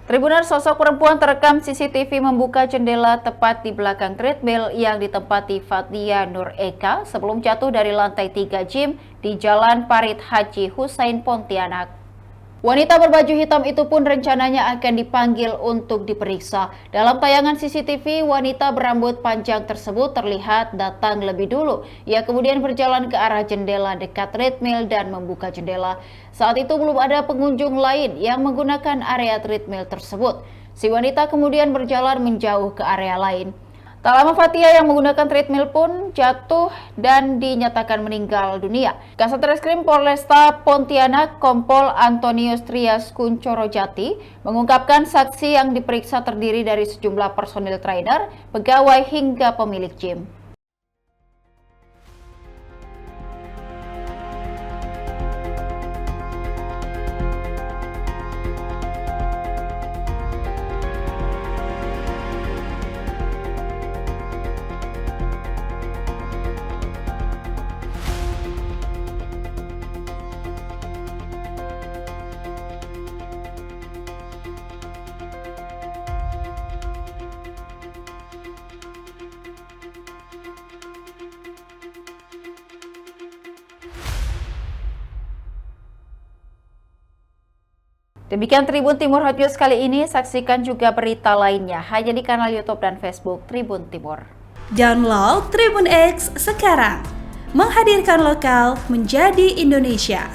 Tribuners, sosok perempuan terekam CCTV membuka jendela tepat di belakang treadmill yang ditempati Fathia Nur Eka sebelum jatuh dari lantai 3 gym di Jalan Parit Haji Hussein Pontianak. Wanita berbaju hitam itu pun rencananya akan dipanggil untuk diperiksa. Dalam tayangan CCTV, wanita berambut panjang tersebut terlihat datang lebih dulu. Ia kemudian berjalan ke arah jendela dekat treadmill dan membuka jendela. Saat itu belum ada pengunjung lain yang menggunakan area treadmill tersebut. Si wanita kemudian berjalan menjauh ke area lain. Tak lama Fathia yang menggunakan treadmill pun jatuh dan dinyatakan meninggal dunia. Kasat Reskrim Polresta Pontianak Kompol Antonius Trias Kunchorojati mengungkapkan saksi yang diperiksa terdiri dari sejumlah personil trainer, pegawai hingga pemilik gym. Demikian Tribun Timur Hot News kali ini, saksikan juga berita lainnya hanya di kanal YouTube dan Facebook Tribun Timur. Download Tribun X sekarang, menghadirkan lokal menjadi Indonesia.